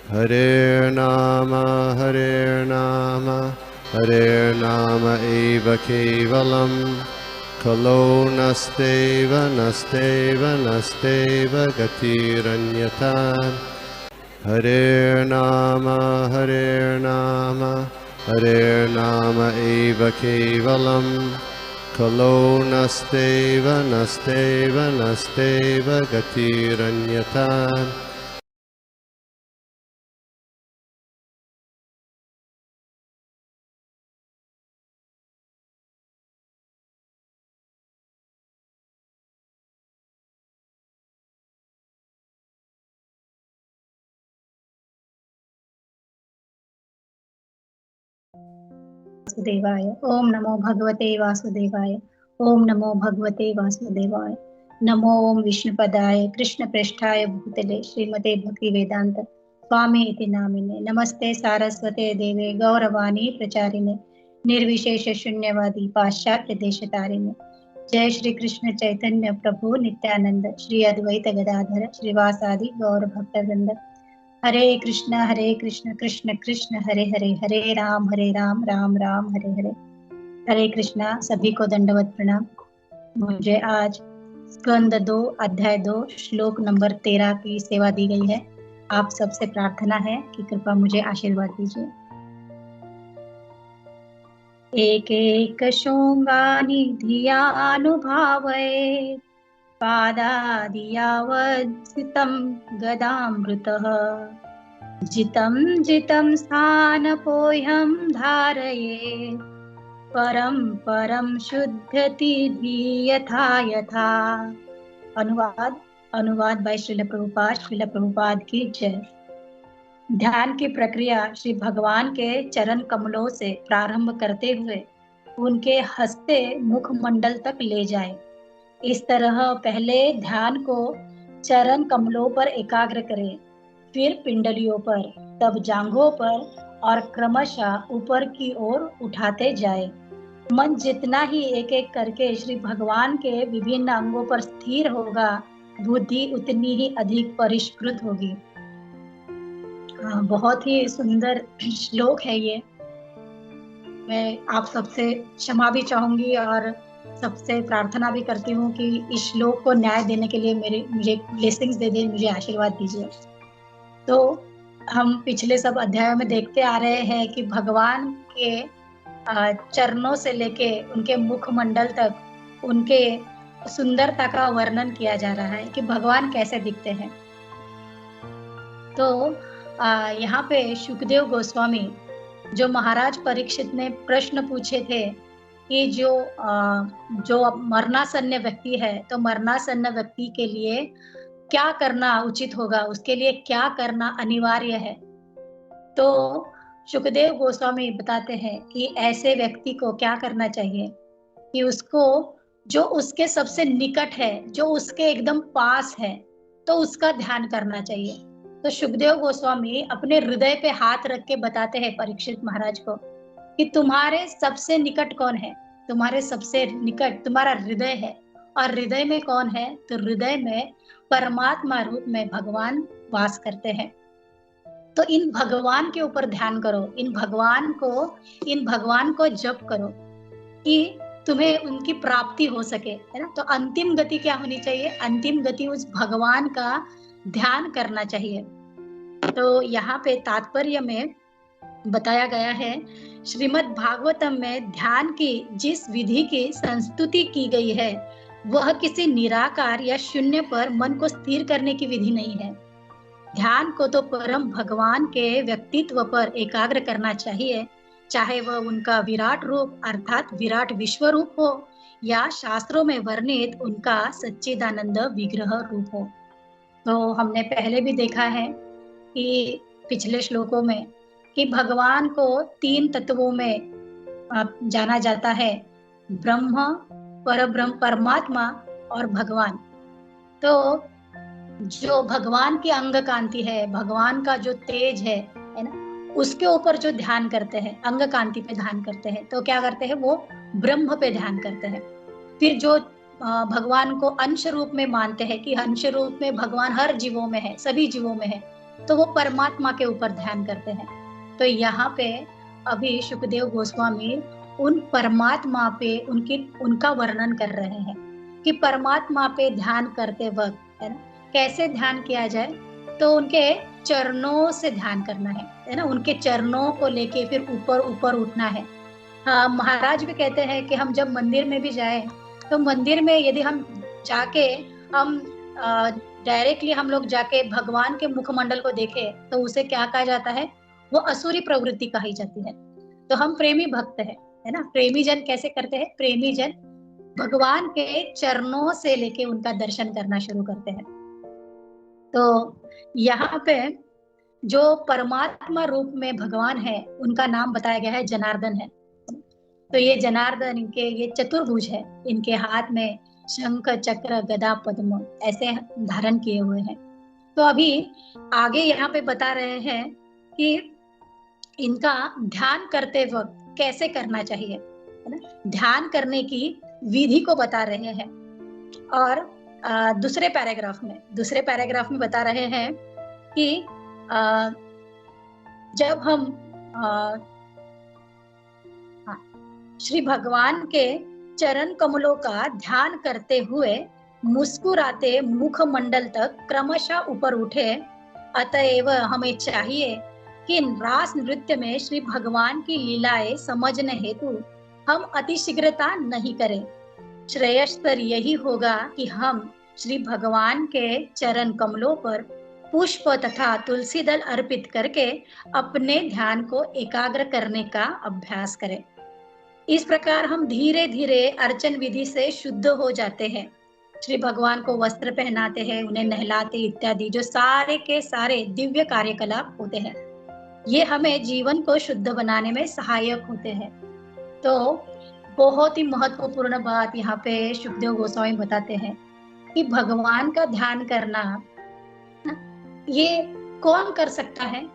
Hare Nama Hare Nama eva kevalam Kalo nasteva nasteva nasteva gatiranyata Hare Nama eva kevalam Kalo nasteva nasteva nasteva gatiranyata वासुदेवाय। ओम नमो भगवते वासुदेवाय। ओम नमो भगवते वासुदेवाय। नमो ओम विष्णुपदाय कृष्ण पृष्ठाय भूतले श्रीमते भक्ति वेदांत स्वामी इति नामिने नमस्ते सारस्वते देवे गौरवाणी प्रचारिणे निर्विशेष शून्यवादी पाश्चात्य देशतारिणे जय श्री कृष्ण चैतन्य प्रभु नित्यानंद श्री अद्वैत गदाधर श्रीवासादि गौर भक्तवृंद हरे कृष्ण कृष्ण कृष्ण हरे हरे हरे राम राम राम हरे हरे। हरे कृष्णा, सभी को दंडवत प्रणाम। मुझे आज स्कंद 2 अध्याय 2 श्लोक नंबर 13 की सेवा दी गई है। आप सबसे प्रार्थना है कि कृपा मुझे आशीर्वाद दीजिए। एक एक शोंगानि धियानुभावये पादादियावत्सितं गदामृतः जितं जितं स्थानपोह्यं धारये परम परम शुद्धति यथा यथा। अनुवाद बाय श्रील प्रभुपाद की जय। ध्यान की प्रक्रिया श्री भगवान के चरण कमलों से प्रारंभ करते हुए उनके हंसते मुखमंडल तक ले जाए। इस तरह पहले ध्यान को चरण कमलों पर एकाग्र करें, फिर पिंडलियों पर, तब जांघों पर और क्रमशः ऊपर की ओर उठाते जाए। मन जितना ही एक एक करके श्री भगवान के विभिन्न अंगों पर स्थिर होगा, बुद्धि उतनी ही अधिक परिष्कृत होगी। बहुत ही सुंदर श्लोक है ये। मैं आप सबसे क्षमा भी चाहूंगी और सबसे प्रार्थना भी करती हूँ कि इस श्लोक को न्याय देने के लिए मुझे ब्लेसिंग्स दे दे, मुझे आशीर्वाद दीजिए। तो हम पिछले सब अध्यायों में देखते आ रहे हैं कि भगवान के चरणों से लेके उनके मुखमंडल तक उनके सुंदरता का वर्णन किया जा रहा है कि भगवान कैसे दिखते हैं। तो यहाँ पे शुकदेव गोस्वामी जो महाराज परीक्षित ने प्रश्न पूछे थे कि जो मरणासन्न व्यक्ति है, तो मरणासन्न व्यक्ति के लिए क्या करना उचित होगा, उसके लिए क्या करना अनिवार्य है। तो शुकदेव गोस्वामी बताते हैं कि ऐसे व्यक्ति को क्या करना चाहिए कि उसको जो उसके सबसे निकट है, जो उसके एकदम पास है, तो उसका ध्यान करना चाहिए। तो शुकदेव गोस्वामी अपने हृदय पे हाथ रख के बताते हैं परीक्षित महाराज को कि तुम्हारे सबसे निकट कौन है। तुम्हारे सबसे निकट तुम्हारा हृदय है, और हृदय में कौन है, तो हृदय में परमात्मा रूप में भगवान वास करते हैं। तो इन भगवान के ऊपर ध्यान करो, इन भगवान को जप करो कि तुम्हें उनकी प्राप्ति हो सके, है ना। तो अंतिम गति क्या होनी चाहिए, अंतिम गति उस भगवान का ध्यान करना चाहिए। तो यहाँ पे तात्पर्य में बताया गया है, श्रीमद् भागवतम में ध्यान की जिस विधि की संस्तुति की गई है, वह किसी निराकार या शून्य पर मन को स्थिर करने की विधि नहीं है। ध्यान को तो परम भगवान के व्यक्तित्व पर एकाग्र करना चाहिए, चाहे वह उनका विराट रूप अर्थात विराट विश्व रूप हो या शास्त्रों में वर्णित उनका सच्चिदानंद विग्रह रूप हो। तो हमने पहले भी देखा है कि पिछले श्लोकों में कि भगवान को 3 तत्वों में जाना जाता है, ब्रह्म, परब्रह्म परमात्मा और भगवान। तो जो भगवान की अंग कांति है, भगवान का जो तेज है ना, उसके ऊपर जो ध्यान करते हैं, अंग कांति पे ध्यान करते हैं, तो क्या करते हैं, वो ब्रह्म पे ध्यान करते हैं। फिर जो भगवान को अंश रूप में मानते हैं कि अंश रूप में भगवान हर जीवों में है, सभी जीवों में है, तो वो परमात्मा के ऊपर ध्यान करते हैं। तो यहाँ पे अभी शुकदेव गोस्वामी उन परमात्मा पे उनका वर्णन कर रहे हैं कि परमात्मा पे ध्यान करते वक्त, है ना, कैसे ध्यान किया जाए। तो उनके चरणों से ध्यान करना है ना, उनके चरणों को लेके फिर ऊपर ऊपर उठना है। हाँ, महाराज भी कहते हैं कि हम जब मंदिर में भी जाएं, तो मंदिर में यदि हम जाके हम डायरेक्टली हम लोग जाके भगवान के मुखमंडल को देखें, तो उसे क्या कहा जाता है, वो असुरी प्रवृत्ति कही जाती है। तो हम प्रेमी भक्त है ना। प्रेमी जन कैसे करते हैं, प्रेमी जन भगवान के चरणों से लेके उनका दर्शन करना शुरू करते हैं। तो यहाँ पे जो परमात्मा रूप में भगवान है, उनका नाम बताया गया है जनार्दन है। तो ये जनार्दन, इनके ये चतुर्भुज है, इनके हाथ में शंख चक्र गदा पद्म ऐसे धारण किए हुए हैं। तो अभी आगे यहाँ पे बता रहे हैं कि इनका ध्यान करते वक्त कैसे करना चाहिए, है ना। ध्यान करने की विधि को बता रहे हैं। और दूसरे पैराग्राफ में बता रहे हैं कि जब हम श्री भगवान के चरण कमलों का ध्यान करते हुए मुस्कुराते मुखमंडल तक क्रमशः ऊपर उठे, अतएव हमें चाहिए कि रास नृत्य में श्री भगवान की लीलाएं समझने हेतु हम अतिशीघ्रता नहीं करें। श्रेयस्कर यही होगा कि हम श्री भगवान के चरण कमलों पर पुष्प तथा तुलसी दल अर्पित करके अपने ध्यान को एकाग्र करने का अभ्यास करें। इस प्रकार हम धीरे धीरे अर्चन विधि से शुद्ध हो जाते हैं। श्री भगवान को वस्त्र पहनाते हैं, उन्हें नहलाते इत्यादि जो सारे के सारे दिव्य कार्यकलाप होते हैं, ये हमें जीवन को शुद्ध बनाने में सहायक होते हैं। तो बहुत ही महत्वपूर्ण बात यहाँ पे शुकदेव गोस्वामी बताते हैं कि भगवान का ध्यान करना ये कौन कर सकता है,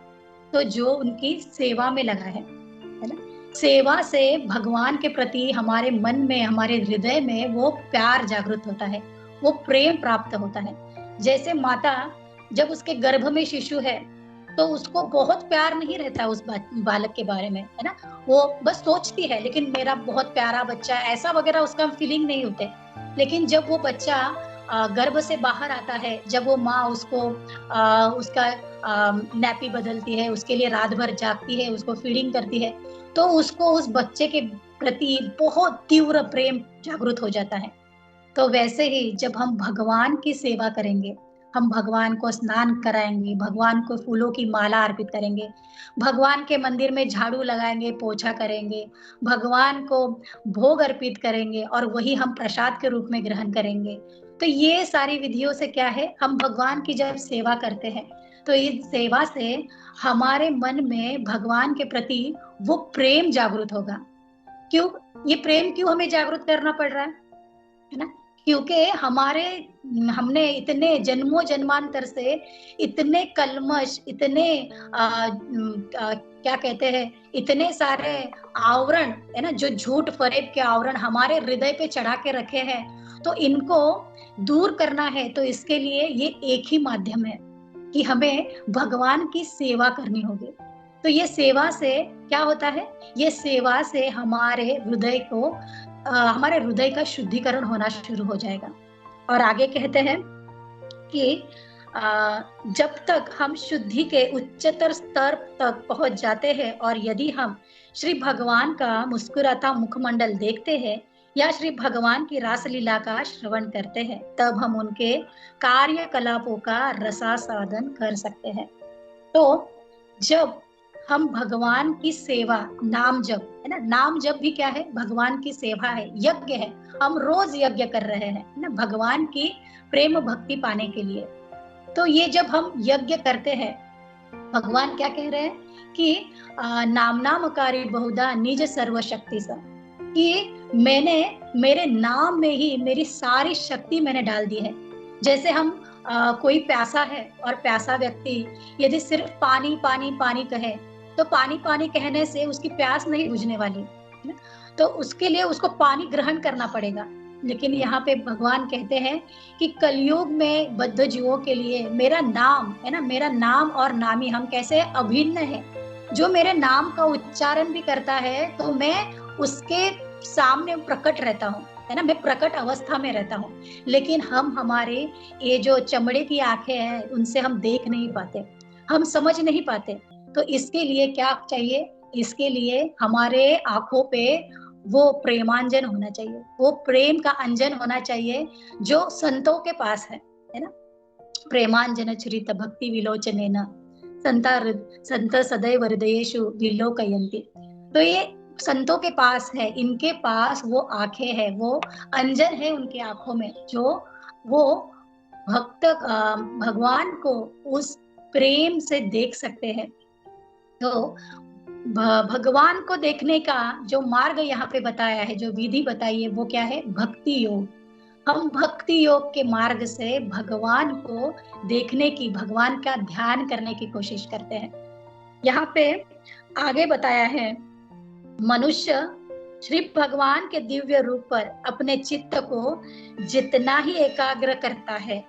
तो जो उनकी सेवा में लगा है ना। सेवा से भगवान के प्रति हमारे मन में, हमारे हृदय में वो प्यार जागृत होता है, वो प्रेम प्राप्त होता है। जैसे माता जब उसके गर्भ में शिशु है, तो उसको बहुत प्यार नहीं रहता उस बालक के बारे में, है ना। वो बस सोचती है लेकिन मेरा बहुत प्यारा बच्चा ऐसा वगैरह उसका फीलिंग नहीं होते। लेकिन जब वो बच्चा गर्भ से बाहर आता है, जब वो माँ उसको उसका नैपी बदलती है, उसके लिए रात भर जागती है, उसको फीडिंग करती है, तो उसको उस बच्चे के प्रति बहुत तीव्र प्रेम जागृत हो जाता है। तो वैसे ही जब हम भगवान की सेवा करेंगे, हम भगवान को स्नान कराएंगे, भगवान को फूलों की माला अर्पित करेंगे, भगवान के मंदिर में झाड़ू लगाएंगे, पोछा करेंगे, भगवान को भोग अर्पित करेंगे और वही हम प्रसाद के रूप में ग्रहण करेंगे। तो ये सारी विधियों से क्या है, हम भगवान की जब सेवा करते हैं, तो इस सेवा से हमारे मन में भगवान के प्रति वो प्रेम जागृत होगा। क्यों ये प्रेम क्यों हमें जागृत करना पड़ रहा है ना। क्योंकि हमने इतने जन्मों जन्मांतर से इतने कल्मश, इतने क्या कहते हैं, इतने सारे आवरण, है ना, जो झूठ फरेब के आवरण हमारे हृदय पे चढ़ा के रखे हैं, तो इनको दूर करना है। तो इसके लिए ये एक ही माध्यम है कि हमें भगवान की सेवा करनी होगी। तो ये सेवा से क्या होता है, ये सेवा से हमारे हृदय का शुद्धिकरण होना शुरू हो जाएगा। और आगे कहते हैं कि जब तक हम शुद्धि के उच्चतर स्तर तक पहुंच जाते हैं और यदि हम श्री भगवान का मुस्कुराता मुखमंडल देखते हैं या श्री भगवान की रासलीला का श्रवण करते हैं, तब हम उनके कार्यकलापों का रसास्वादन कर सकते हैं। तो जब हम भगवान की सेवा, नाम जप, है ना, नाम जप भी क्या है, भगवान की सेवा है, यज्ञ है। हम रोज यज्ञ कर रहे हैं ना, भगवान की प्रेम भक्ति पाने के लिए। तो ये जब हम यज्ञ करते हैं, भगवान क्या कह रहे हैं कि नाम नामकारी बहुधा निज सर्वशक्ति सा, कि मैंने मेरे नाम में ही मेरी सारी शक्ति मैंने डाल दी है। जैसे हम कोई प्यासा है और प्यासा व्यक्ति यदि सिर्फ पानी पानी पानी कहे, तो पानी पानी कहने से उसकी प्यास नहीं बुझने वाली, तो उसके लिए उसको पानी ग्रहण करना पड़ेगा। लेकिन यहाँ पे भगवान कहते हैं कि कलयुग में बद्ध जीवों के लिए मेरा नाम है ना, मेरा नाम और नामी हम कैसे अभिन्न है। जो मेरे नाम का उच्चारण भी करता है तो मैं उसके सामने प्रकट रहता हूँ, है ना, मैं प्रकट अवस्था में रहता हूँ। लेकिन हम हमारे ये जो चमड़े की आंखें हैं उनसे हम देख नहीं पाते, हम समझ नहीं पाते। तो इसके लिए क्या चाहिए? इसके लिए हमारे आंखों पे वो प्रेमांजन होना चाहिए, वो प्रेम का अंजन होना चाहिए जो संतों के पास है ना। प्रेमांजन चरित भक्ति विलोचनेन संत सदैव हृदयेषु विलोकयन्ति। तो ये संतों के पास है, इनके पास वो आंखें है, वो अंजन है उनके आंखों में, जो वो भक्त भगवान को उस प्रेम से देख सकते हैं। तो भगवान को देखने का जो मार्ग यहाँ पे बताया है, जो विधि बताई है, वो क्या है? भक्ति योग। हम भक्ति योग के मार्ग से भगवान को देखने की, भगवान का ध्यान करने की कोशिश करते हैं। यहाँ पे आगे बताया है, मनुष्य श्री भगवान के दिव्य रूप पर अपने चित्त को जितना ही एकाग्र करता है,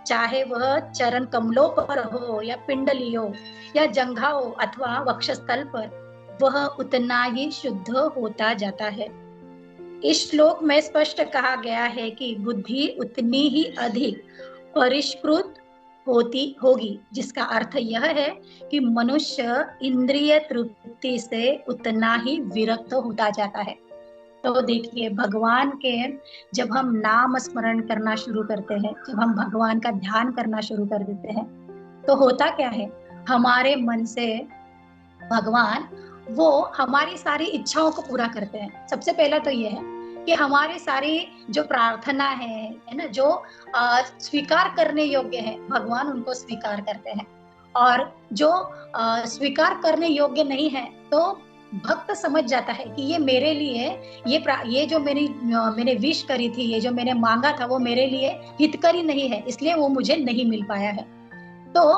चाहे वह चरण कमलों पर हो या पिंडली हो या जंघा हो अथवा वक्षस्थल पर, वह उतना ही शुद्ध होता जाता है। इस श्लोक में स्पष्ट कहा गया है कि बुद्धि उतनी ही अधिक परिष्कृत होगी, जिसका अर्थ यह है कि मनुष्य इंद्रिय तृप्ति से उतना ही विरक्त होता जाता है। तो देखिए, भगवान के जब हम नाम स्मरण करना शुरू करते हैं, जब हम भगवान का ध्यान करना शुरू कर देते हैं, तो होता क्या है? हमारे मन से भगवान वो हमारी सारी इच्छाओं को पूरा करते हैं। सबसे पहला तो ये है कि हमारी सारी जो प्रार्थना है ना, जो स्वीकार करने योग्य है, भगवान उनको स्वीकार करते हैं। और जो स्वीकार करने योग्य नहीं है, तो भक्त समझ जाता है कि ये मेरे लिए, ये जो मैंने विश करी थी, ये जो मैंने मांगा था, वो मेरे लिए हितकरी नहीं है, इसलिए वो मुझे नहीं मिल पाया है। तो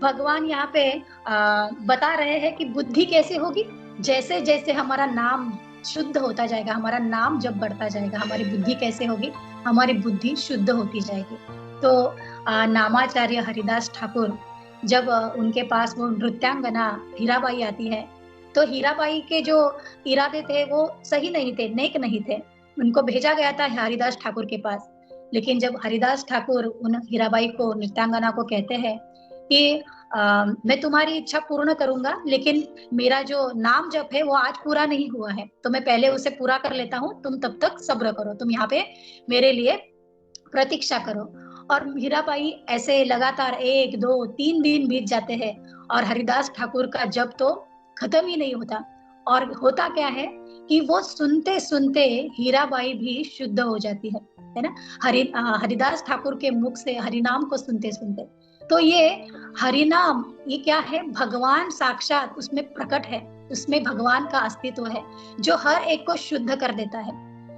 भगवान यहाँ पे बता रहे हैं कि बुद्धि कैसे होगी? जैसे जैसे हमारा नाम शुद्ध होता जाएगा, हमारा नाम जब बढ़ता जाएगा, हमारी बुद्धि कैसे होगी? हमारी बुद्धि शुद्ध होती जाएगी। तो नामाचार्य हरिदास ठाकुर, जब उनके पास वो नृत्यांगना हीराबाई आती है, तो हीराबाई के जो इरादे थे वो सही नहीं थे, नेक नहीं थे। उनको भेजा गया था हरिदास ठाकुर के पास। लेकिन जब हरिदास ठाकुर उन हीराबाई को, नृत्यांगना को कहते हैं कि मैं तुम्हारी इच्छा पूर्ण करूंगा, लेकिन मेरा जो नाम जप है वो आज पूरा नहीं हुआ है, तो मैं पहले उसे पूरा कर लेता हूँ, तुम तब तक सब्र करो, तुम यहाँ पे मेरे लिए प्रतीक्षा करो। और मीराबाई ऐसे लगातार 1, 2, 3 दिन बीत जाते हैं और हरिदास ठाकुर का जप तो खत्म ही नहीं होता। और होता क्या है कि वो सुनते सुनते हीराबाई भी शुद्ध हो जाती है ना, हरिदास ठाकुर के मुख से हरिनाम को सुनते सुनते। तो ये हरिनाम, ये क्या है? भगवान साक्षात उसमें प्रकट है, उसमें भगवान का अस्तित्व है जो हर एक को शुद्ध कर देता है।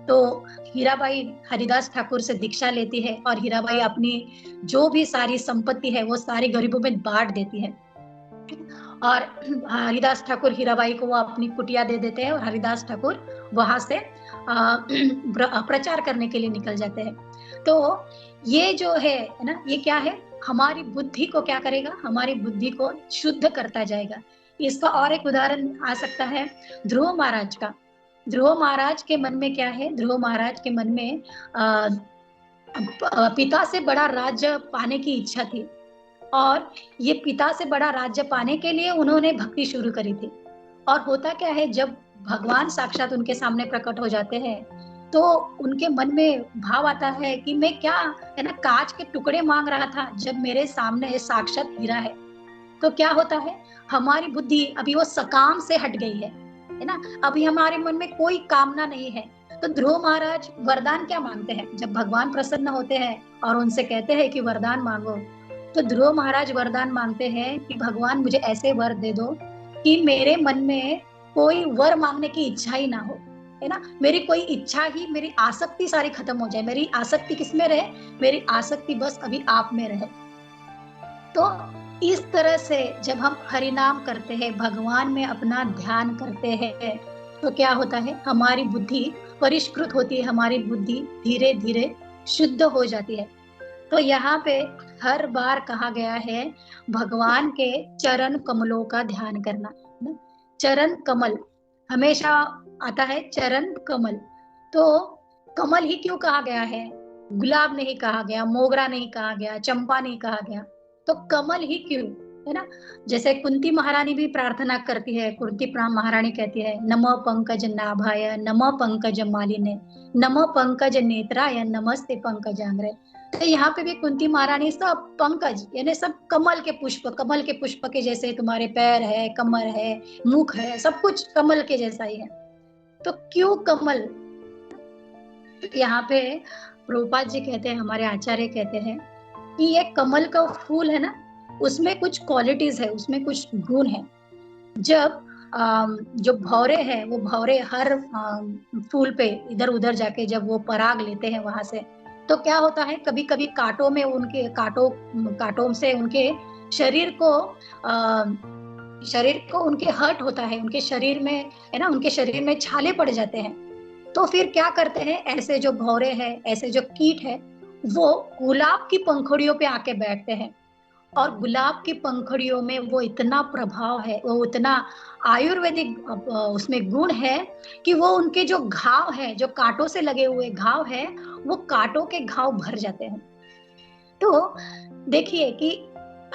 तो हीराबाई हरिदास ठाकुर से दीक्षा लेती है और हीराबाई अपनी जो भी सारी संपत्ति है वो सारी गरीबों में बांट देती है। और हरिदास ठाकुर हीराबाई को वो अपनी कुटिया दे देते हैं और हरिदास ठाकुर वहां से प्रचार करने के लिए निकल जाते हैं। तो ये जो है ना, ये क्या है? हमारी बुद्धि को क्या करेगा? हमारी बुद्धि को शुद्ध करता जाएगा। इसका और एक उदाहरण आ सकता है ध्रुव महाराज का। ध्रुव महाराज के मन में क्या है? ध्रुव महाराज के मन में पिता से बड़ा राज्य पाने की इच्छा थी और ये पिता से बड़ा राज्य पाने के लिए उन्होंने भक्ति शुरू करी थी। और होता क्या है, जब भगवान साक्षात उनके सामने प्रकट हो जाते हैं तो उनके मन में भाव आता है कि मैं क्या, है ना, कांच के टुकड़े मांग रहा था जब मेरे सामने साक्षात हीरा है। तो क्या होता है? हमारी बुद्धि अभी वो सकाम से हट गई है ना, अभी हमारे मन में कोई कामना नहीं है। तो ध्रुव महाराज वरदान क्या मांगते हैं? जब भगवान प्रसन्न होते हैं और उनसे कहते हैं कि वरदान मांगो, तो ध्रुव महाराज वरदान मांगते हैं कि भगवान मुझे ऐसे वर दे दो कि मेरे मन में कोई वर मांगने की इच्छा ही ना हो, है ना, मेरी कोई इच्छा ही, मेरी आसक्ति सारी खत्म हो जाए। मेरी आसक्ति किस में रहे? मेरी आसक्ति बस अभी आप में रहे। तो इस तरह से जब हम हरिनाम करते हैं, भगवान में अपना ध्यान करते हैं, तो क्या होता है, हमारी बुद्धि परिष्कृत होती है, हमारी बुद्धि धीरे धीरे शुद्ध हो जाती है। तो यहाँ पे हर बार कहा गया है भगवान के चरण कमलों का ध्यान करना, ना? चरण कमल हमेशा आता है, चरण कमल। तो कमल ही क्यों कहा गया है? गुलाब नहीं कहा गया, मोगरा नहीं कहा गया, चंपा नहीं कहा गया, तो कमल ही क्यों, है ना? जैसे कुंती महारानी भी प्रार्थना करती है, कुंती महारानी कहती है, नमः पंकज नाभाय, नमः पंकज मालिने, नमः पंकज नेत्राय, नमस्ते पंकजांग्रे। तो यहाँ पे भी कुंती महारानी सब पंकज यानी सब कमल के पुष्प के जैसे तुम्हारे पैर है, कमर है, मुख है, सब कुछ कमल के जैसा ही है। तो क्यों कमल? यहाँ पे प्रभुपाद जी कहते हैं, हमारे आचार्य कहते हैं कि ये कमल का फूल है ना, उसमें कुछ क्वालिटीज है, उसमें कुछ गुण है। जब जो भौरे हैं, वो भौरे हर फूल पे इधर उधर जाके जब वो पराग लेते हैं वहां से, तो क्या होता है, कभी कभी कांटों से उनके शरीर को उनके हर्ट होता है, उनके शरीर में, है ना, उनके शरीर में छाले पड़ जाते हैं। तो फिर क्या करते हैं, ऐसे जो भौरे हैं, ऐसे जो कीट है, वो गुलाब की पंखुड़ियों पे आके बैठते हैं, और गुलाब की पंखुड़ियों में वो इतना प्रभाव है, वो इतना आयुर्वेदिक उसमें गुण है कि वो उनके जो घाव है, जो कांटों से लगे हुए घाव है, वो कांटों के घाव भर जाते हैं। तो देखिए कि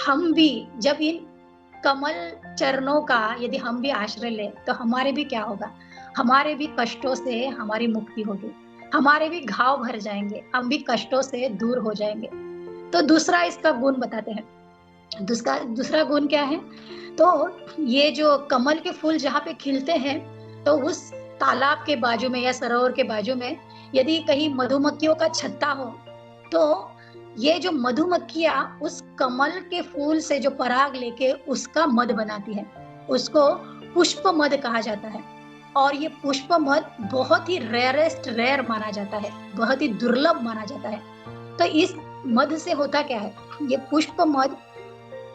हम भी जब इन कमल चरणों का यदि हम भी आश्रय ले, तो हमारे भी क्या होगा, हमारे भी कष्टों से हमारी मुक्ति होगी, हमारे भी घाव भर जाएंगे, हम भी कष्टों से दूर हो जाएंगे। तो दूसरा इसका गुण बताते हैं। दूसरा गुण क्या है? तो ये जो कमल के फूल जहाँ पे खिलते हैं, तो उस तालाब के बाजू में या सरोवर के बाजू में यदि कहीं मधुमक्खियों का छत्ता हो, तो ये जो मधुमक्खियां उस कमल के फूल से जो पराग लेके उसका मध बनाती है, उसको पुष्प मध कहा जाता है। और ये पुष्प मध बहुत ही रेयर माना जाता है, बहुत ही दुर्लभ माना जाता है। तो इस मध से होता क्या है, ये पुष्प मध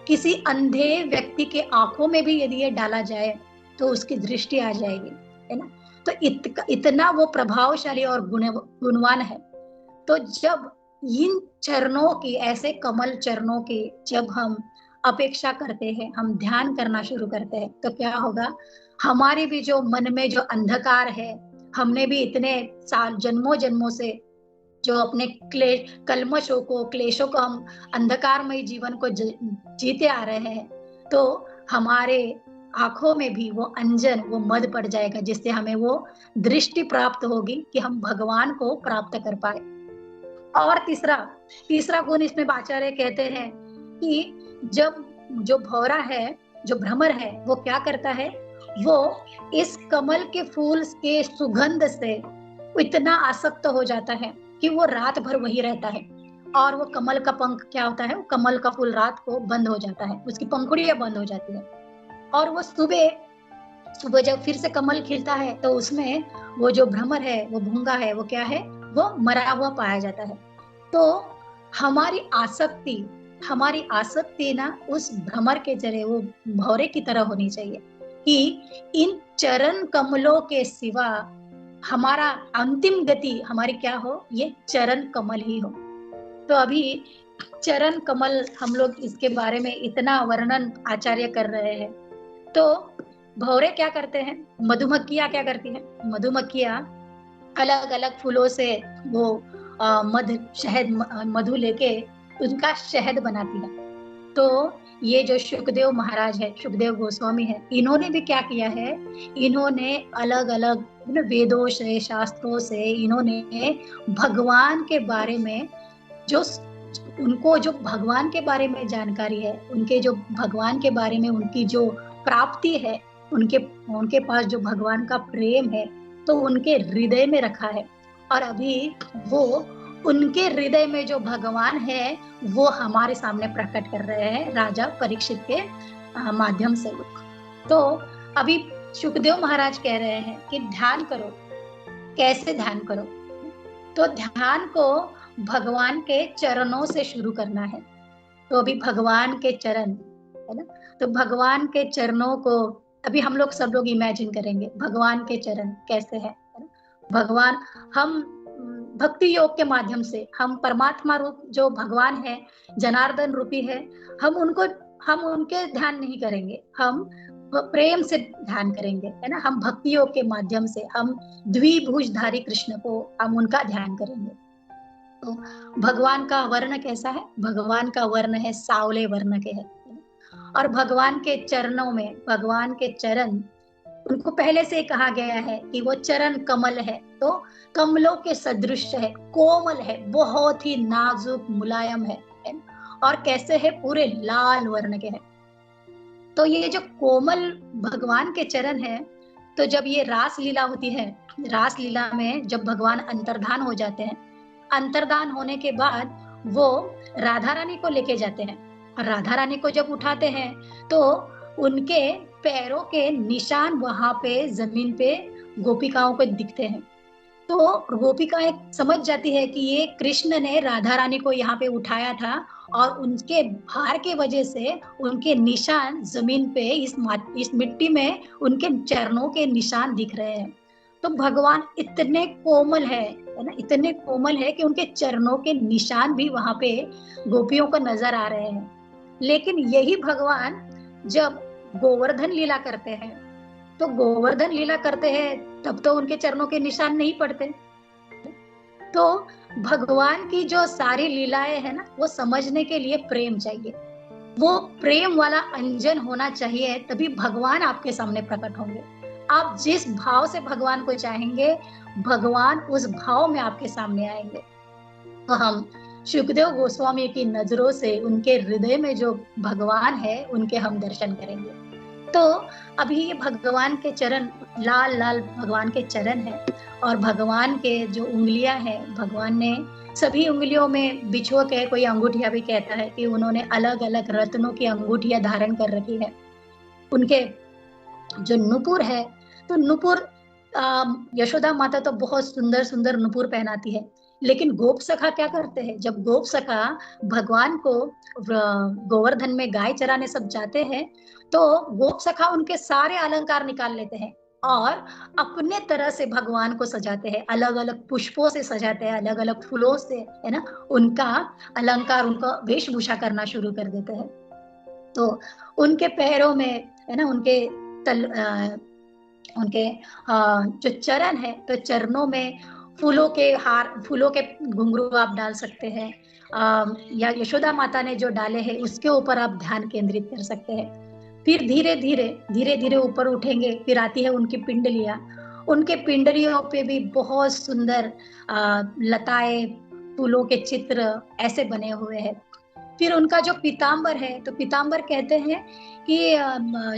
किसी अंधे व्यक्ति के आंखों में भी यदि ये डाला जाए तो उसकी दृष्टि आ जाएगी, है ना? तो इतना वो प्रभावशाली और गुणवान है। तो जब इन चरणों की, ऐसे कमल चरणों की जब हम अपेक्षा करते हैं, हम ध्यान करना शुरू करते हैं, तो क्या होगा, हमारे भी जो मन में जो अंधकार है, हमने भी इतने साल जन्मों जन्मों से जो अपने कल्मशों को, क्लेशों को, हम अंधकारमय जीवन को जीते आ रहे हैं, तो हमारे आंखों में भी वो अंजन, वो मद पड़ जाएगा, जिससे हमें वो दृष्टि प्राप्त होगी कि हम भगवान को प्राप्त कर पाए। और तीसरा गुण इसमें आचार्य कहते हैं कि जब जो भौरा है, जो भ्रमर है, वो क्या करता है, वो इस कमल के फूल के सुगंध से इतना आसक्त हो जाता है कि वो रात भर वही रहता है। और वो कमल का पंख क्या होता है, वो कमल का फूल रात को बंद हो जाता है, उसकी पंखुड़ियां बंद हो जाती है, और वो सुबह जब फिर से कमल खिलता है, तो उसमें वो जो भ्रमर है, वो भूंगा है, वो क्या है, वो मरा हुआ पाया जाता है। तो हमारी आसक्ति ना उस भ्रमर के जरिए, वो भौरे की तरह होनी चाहिए कि इन चरण कमलों के सिवा हमारा अंतिम गति हमारी क्या हो, ये चरण कमल ही हो। तो अभी चरण कमल हम लोग इसके बारे में इतना वर्णन आचार्य कर रहे हैं। तो भौरे क्या करते हैं, मधुमक्खियां क्या करती हैं, मधुमक्खियां अलग अलग फूलों से वो मधु लेके उनका शहद बनाती है। तो ये जो सुखदेव महाराज है, सुखदेव गोस्वामी है, इन्होंने भी क्या किया है, इन्होंने अलग अलग वेदों से, शास्त्रों से, इन्होंने भगवान के बारे में जो भगवान के बारे में जानकारी है, उनके जो भगवान के बारे में उनकी जो प्राप्ति है, उनके पास जो भगवान का प्रेम है, तो उनके हृदय में रखा है। और अभी वो उनके हृदय में जो भगवान है, वो हमारे सामने प्रकट कर रहे हैं राजा परीक्षित के माध्यम से। तो अभी सुखदेव महाराज कह रहे हैं कि ध्यान करो। कैसे ध्यान करो? तो ध्यान को भगवान के चरणों से शुरू करना है। तो अभी भगवान के चरण, है ना, तो भगवान के चरणों को अभी हम लोग सब लोग इमेजिन करेंगे भगवान के चरण कैसे है ना? भगवान, हम भक्ति योग के माध्यम से हम परमात्मा रूप जो भगवान है, जनार्दन रूपी है, हम उनके ध्यान नहीं करेंगे, हम प्रेम से ध्यान करेंगे, है ना। हम भक्ति योग के माध्यम से हम द्विभुजधारी कृष्ण को हम उनका ध्यान करेंगे। तो भगवान का वर्ण कैसा है? भगवान का वर्ण है सावले वर्ण के है। और भगवान के चरणों में, भगवान के चरण, उनको पहले से कहा गया है कि वो चरण कमल है, तो कमलों के सदृश है, कोमल है, बहुत ही नाजुक मुलायम है। और कैसे है? पूरे लाल वर्ण के हैं। तो ये जो कोमल भगवान के चरण है, तो जब ये रास लीला होती है, रास लीला में जब भगवान अंतर्धान हो जाते हैं, अंतर्धान होने के बाद वो राधा रानी को लेके जाते हैं। और राधा रानी को जब उठाते हैं तो उनके पैरों के निशान वहां पे जमीन पे गोपिकाओं को दिखते हैं। तो गोपिकाएं समझ जाती है कि ये कृष्ण ने राधा रानी को यहाँ पे उठाया था और उनके भार के वजह से उनके निशान जमीन पे इस मिट्टी में उनके चरणों के निशान दिख रहे हैं। तो भगवान इतने कोमल है ना, इतने कोमल है कि उनके चरणों के निशान भी वहां पे गोपियों को नजर आ रहे हैं। लेकिन यही भगवान जब गोवर्धन लीला करते हैं, तो गोवर्धन लीला करते हैं तब तो उनके चरणों के निशान नहीं पड़ते। तो भगवान की जो सारी लीलाएं है ना, वो समझने के लिए प्रेम चाहिए, वो प्रेम वाला अंजन होना चाहिए, तभी भगवान आपके सामने प्रकट होंगे। आप जिस भाव से भगवान को चाहेंगे, भगवान उस भाव में आपके सामने आएंगे। तो हम सुखदेव गोस्वामी की नजरों से उनके हृदय में जो भगवान है, उनके हम दर्शन करेंगे। तो अभी ये भगवान के चरण, लाल लाल भगवान के चरण है, और भगवान के जो उंगलियां हैं, भगवान ने सभी उंगलियों में बिछुआ के, कोई अंगूठिया भी कहता है कि उन्होंने अलग अलग रत्नों की अंगूठियां धारण कर रखी है। उनके जो नुपुर है, तो नुपुर, यशोदा माता तो बहुत सुंदर सुंदर नुपुर पहनाती है, लेकिन गोप सखा क्या करते हैं? जब गोप सखा भगवान को गोवर्धन में गाय चराने सब जाते हैं, तो गोप सखा उनके सारे अलंकार निकाल लेते हैं और अपने तरह से भगवान को सजाते हैं, अलग अलग पुष्पों से सजाते हैं, अलग अलग फूलों से, है ना, उनका अलंकार, उनका वेशभूषा करना शुरू कर देते हैं। तो उनके पैरों में, है ना, उनके जो चरण है, तो चरणों में फूलों के हार, फूलों के घुंघरू आप डाल सकते हैं, या यशोदा माता ने जो डाले हैं उसके ऊपर आप ध्यान केंद्रित कर सकते हैं। फिर धीरे धीरे ऊपर उठेंगे, फिर आती है उनकी पिंडलियां, उनके पिंडलियों पे भी बहुत सुंदर लताएं, फूलों के चित्र ऐसे बने हुए हैं। फिर उनका जो पीताम्बर है, तो पीताम्बर कहते हैं कि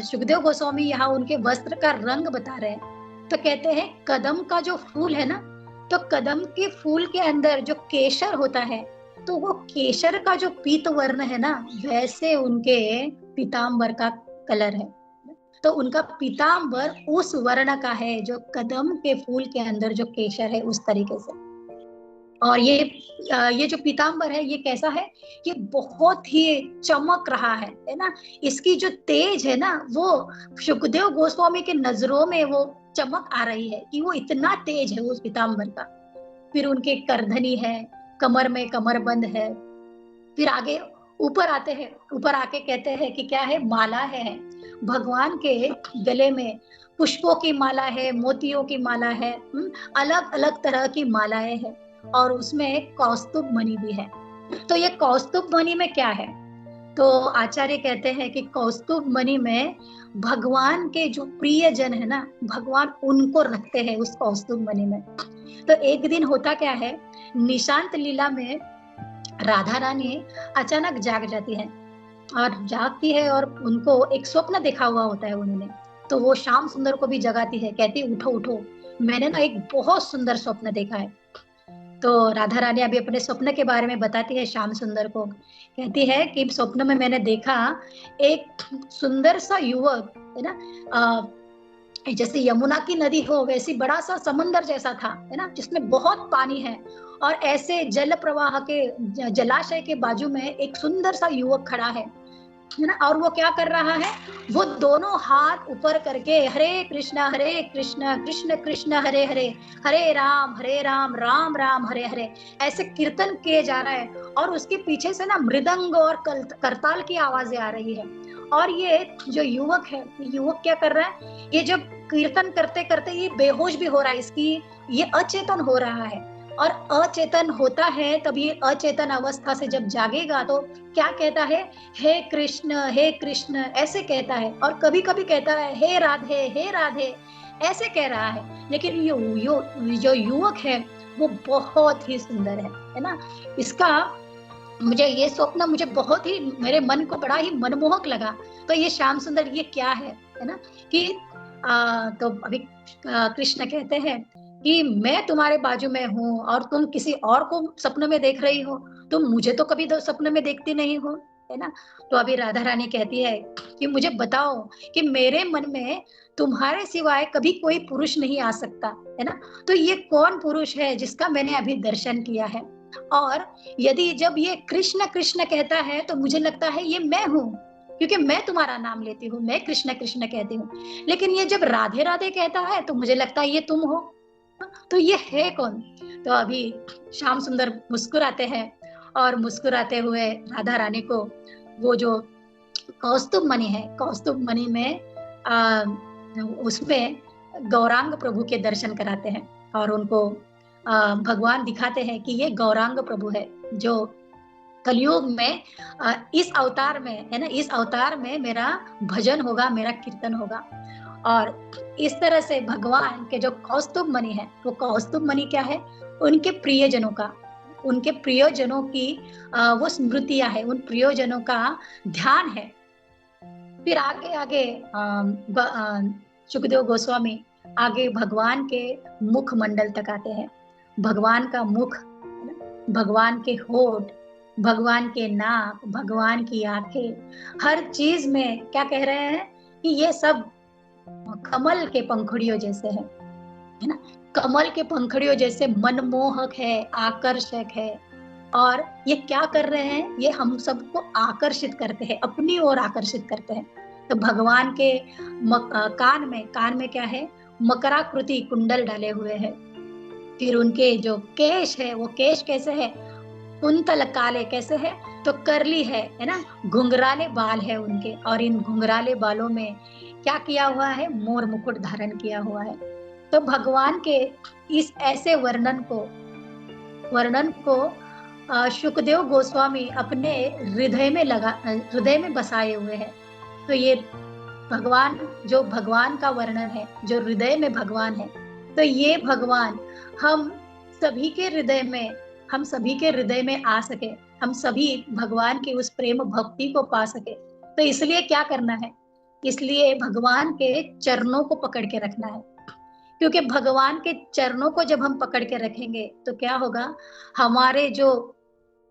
सुखदेव गोस्वामी यहाँ उनके वस्त्र का रंग बता रहे हैं, तो कहते हैं कदम का जो फूल है ना, तो कदम के फूल के अंदर जो केसर होता है, तो वो केसर का जो पीत वर्ण है ना, वैसे उनके पीताम्बर का कलर है। तो उनका पीताम्बर उस वर्ण का है जो कदम के फूल के अंदर जो केसर है, उस तरीके से। और ये जो पीताम्बर है, ये कैसा है? ये बहुत ही चमक रहा है ना। इसकी जो तेज है ना, वो सुखदेव गोस्वामी के नजरों में वो चमक आ रही है कि वो इतना तेज है उस पीताम्बर का। फिर उनके करधनी है, कमर में कमरबंद है। फिर आगे ऊपर आते हैं, ऊपर आके कहते हैं कि क्या है? माला है। भगवान के गले में पुष्पों की माला है, मोतियों की माला है, अलग अलग तरह की मालाएं हैं, और उसमें कौस्तुभ मणि भी है। तो ये कौस्तुभ मणि में क्या है? तो आचार्य कहते हैं कि कौस्तुभ मणि में भगवान के जो प्रिय जन है ना, भगवान उनको रखते हैं उस कौस्तुभ मणि में। तो एक दिन होता क्या है, निशांत लीला में राधा रानी अचानक जाग जाती है, और जागती है और उनको एक स्वप्न देखा हुआ होता है उन्होंने। तो वो श्याम सुंदर को भी जगाती है, कहती है उठो उठो, मैंने ना एक बहुत सुंदर स्वप्न देखा है। तो राधा रानी अभी अपने स्वप्न के बारे में बताती है श्याम सुंदर को, कहती है कि स्वप्न में मैंने देखा एक सुंदर सा युवक, है ना, जैसे यमुना की नदी हो वैसी बड़ा सा समंदर जैसा था, है ना, जिसमें बहुत पानी है, और ऐसे जल प्रवाह के जलाशय के बाजू में एक सुंदर सा युवक खड़ा है। है ना। और वो क्या कर रहा है, वो दोनों हाथ ऊपर करके हरे कृष्णा कृष्ण कृष्ण हरे हरे, हरे राम राम राम हरे हरे, ऐसे कीर्तन किए जा रहा है। और उसके पीछे से ना मृदंग और करताल की आवाजें आ रही है। और ये जो युवक है, युवक क्या कर रहा है, ये जब कीर्तन करते करते ये बेहोश भी हो रहा है, इसकी ये अचेतन हो रहा है। और अचेतन होता है तब ये अचेतन अवस्था से जब जागेगा तो क्या कहता है, हे कृष्ण ऐसे कहता है। और कभी कभी कहता है हे राधे ऐसे कह रहा है। लेकिन जो युवक है वो बहुत ही सुंदर है ना। इसका मुझे ये स्वप्न मुझे बहुत ही मेरे मन को बड़ा ही मनमोहक लगा। तो ये श्याम सुंदर ये क्या है ना। कि तो अभी कृष्ण कहते हैं कि मैं तुम्हारे बाजू में हूँ और तुम किसी और को सपने में देख रही हो, तुम मुझे तो कभी सपने में देखती नहीं हो, है ना। तो अभी राधा रानी कहती है कि मुझे बताओ कि मेरे मन में तुम्हारे सिवाय कभी कोई पुरुष नहीं आ सकता, है ना। तो ये कौन पुरुष है जिसका मैंने अभी दर्शन किया है। और यदि जब ये कृष्ण कृष्ण कहता है तो मुझे लगता है ये मैं हूँ, क्योंकि मैं तुम्हारा नाम लेती हूँ, मैं कृष्ण कृष्ण कहती हूँ। लेकिन ये जब राधे राधे कहता है तो मुझे लगता है ये तुम हो। तो ये है कौन। तो अभी श्याम सुंदर मुस्कुराते हैं और मुस्कुराते हुए राधा रानी को वो जो कौस्तुभ मणि है, कौस्तुभ मणि में उसमें गौरांग प्रभु के दर्शन कराते हैं। और उनको भगवान दिखाते हैं कि ये गौरांग प्रभु है जो कलयुग में इस अवतार में है ना, इस अवतार में मेरा भजन होगा, मेरा कीर्तन होगा। और इस तरह से भगवान के जो कौस्तुभ मणि है, वो कौस्तुभ मणि क्या है, उनके प्रियजनों का, उनके प्रियजनों की वो स्मृतियां है, उन प्रियजनों का ध्यान है। फिर आगे आगे सुखदेव गोस्वामी आगे भगवान के मुख मंडल तक आते हैं। भगवान का मुख, भगवान के होठ, भगवान के नाक, भगवान की आंखें, हर चीज में क्या कह रहे हैं कि ये सब कमल के पंखुड़ियों जैसे है ना। कमल के पंखुड़ियों जैसे मनमोहक है, आकर्षक है। और ये क्या कर रहे हैं, ये हम सबको आकर्षित करते हैं, अपनी ओर आकर्षित करते हैं। तो भगवान के कान में क्या है, मकराकृति कुंडल डाले हुए हैं। फिर उनके जो केश है, वो केश कैसे है, कुंतल काले कैसे है, तो करली है ना, घुंघराले बाल है उनके। और इन घुंघराले बालों में क्या किया हुआ है, मोर मुकुट धारण किया हुआ है। तो भगवान के इस ऐसे वर्णन को शुकदेव गोस्वामी अपने हृदय में बसाए हुए हैं। तो ये भगवान, जो भगवान का वर्णन है, जो हृदय में भगवान है, तो ये भगवान हम सभी के हृदय में, हम सभी के हृदय में आ सके, हम सभी भगवान की उस प्रेम भक्ति को पा सके। तो इसलिए क्या करना है, इसलिए भगवान के चरणों को पकड़ के रखना है। क्योंकि भगवान के चरणों को जब हम पकड़ के रखेंगे तो क्या होगा, हमारे जो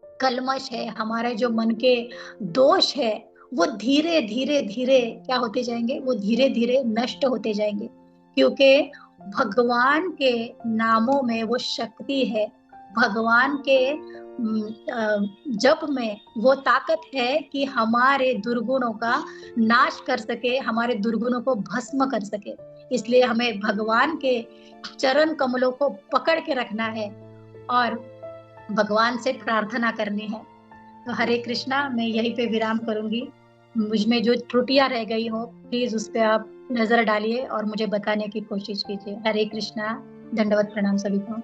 कलमश है, हमारे जो मन के दोष है, वो धीरे धीरे धीरे क्या होते जाएंगे, वो धीरे धीरे नष्ट होते जाएंगे। क्योंकि भगवान के नामों में वो शक्ति है, भगवान के जप में वो ताकत है कि हमारे दुर्गुणों का नाश कर सके, हमारे दुर्गुणों को भस्म कर सके। इसलिए हमें भगवान के चरण कमलों को पकड़ के रखना है और भगवान से प्रार्थना करनी है। तो हरे कृष्णा, मैं यहीं पे विराम करूंगी। मुझ में जो त्रुटियां रह गई हो प्लीज उस पे आप नजर डालिए और मुझे बताने की कोशिश कीजिए। हरे कृष्णा, दंडवत प्रणाम सभी को।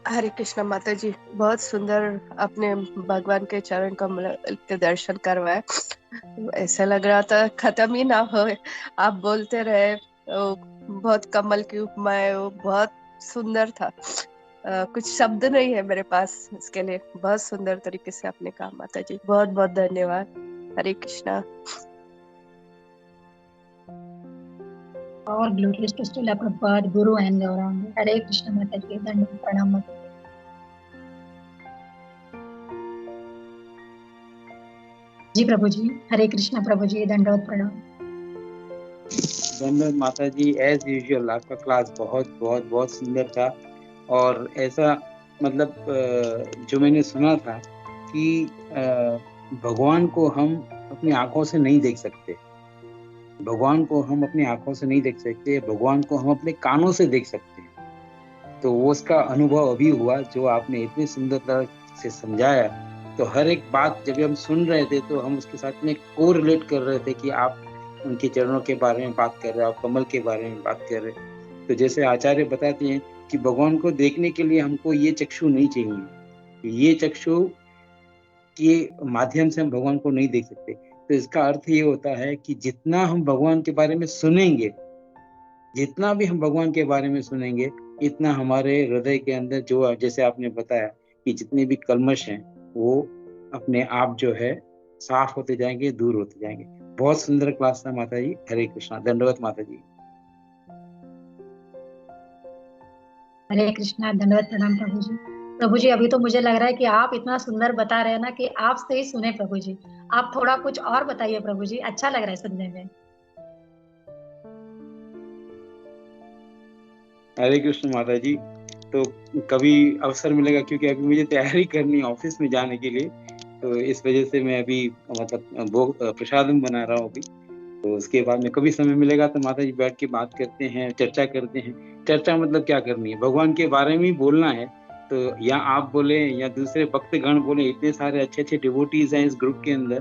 हरे कृष्णा माता जी, बहुत सुंदर अपने भगवान के चरण कमल के दर्शन करवाए। ऐसा लग रहा था खत्म ही ना हो, आप बोलते रहे। बहुत कमल की उपमा है, वो बहुत सुंदर था। कुछ शब्द नहीं है मेरे पास इसके लिए। बहुत सुंदर तरीके से आपने कहा माता जी, बहुत बहुत धन्यवाद। हरे कृष्णा। और glorious to still Prabhupada Guru and Gaurang. हरे कृष्ण माता जी, दंडवत प्रणाम माता जी। जी प्रभु जी, हरे कृष्ण प्रभु जी, दंडवत प्रणाम। धन्यवाद माता जी। एज यूजुअल आपका क्लास बहुत बहुत बहुत सुंदर था। और ऐसा मतलब जो मैंने सुना था कि भगवान को हम अपनी आंखों से नहीं देख सकते, भगवान को हम अपनी आंखों से नहीं देख सकते, भगवान को हम अपने कानों से देख सकते हैं। तो वो उसका अनुभव अभी हुआ जो आपने इतनी सुंदरता से समझाया। तो हर एक बात जब हम सुन रहे थे तो हम उसके साथ में को रिलेट कर रहे थे कि आप उनके चरणों के बारे में बात कर रहे हो, आप कमल के बारे में बात कर रहे हैं। तो जैसे आचार्य बताते हैं कि भगवान को देखने के लिए हमको ये चक्षु नहीं चाहिए, ये चक्षु के माध्यम से हम भगवान को नहीं देख सकते। तो इसका अर्थ ये होता है कि जितना हम भगवान के बारे में सुनेंगे, जितना भी हम भगवान के बारे में सुनेंगे, इतना हमारे हृदय के अंदर जो जैसे आपने बताया कि जितने भी कल्मश हैं वो अपने आप जो है साफ होते जाएंगे, दूर होते जाएंगे। बहुत सुंदर क्लास था माता जी। हरे कृष्णा। धन्यवाद माता जी। हरे कृष्णा। धन्यवाद, प्रणाम प्रभु जी। प्रभु जी, अभी तो मुझे लग रहा है कि आप इतना सुंदर बता रहे हैं ना कि आपसे ही सुने प्रभु जी। आप थोड़ा कुछ और बताइए प्रभु जी, अच्छा लग रहा है सुनने में। हरे कृष्ण माता जी। तो कभी अवसर मिलेगा, क्योंकि अभी मुझे तैयारी करनी है ऑफिस में जाने के लिए, तो इस वजह से मैं अभी मतलब वो प्रसादम बना रहा हूँ अभी। तो उसके बाद में कभी समय मिलेगा तो माता जी बैठ के बात करते हैं, चर्चा करते हैं। चर्चा मतलब क्या करनी है, भगवान के बारे में ही बोलना है। तो या आप बोले या दूसरे भक्तगण बोले, इतने सारे अच्छे अच्छे डिवोटीज हैं इस ग्रुप के अंदर।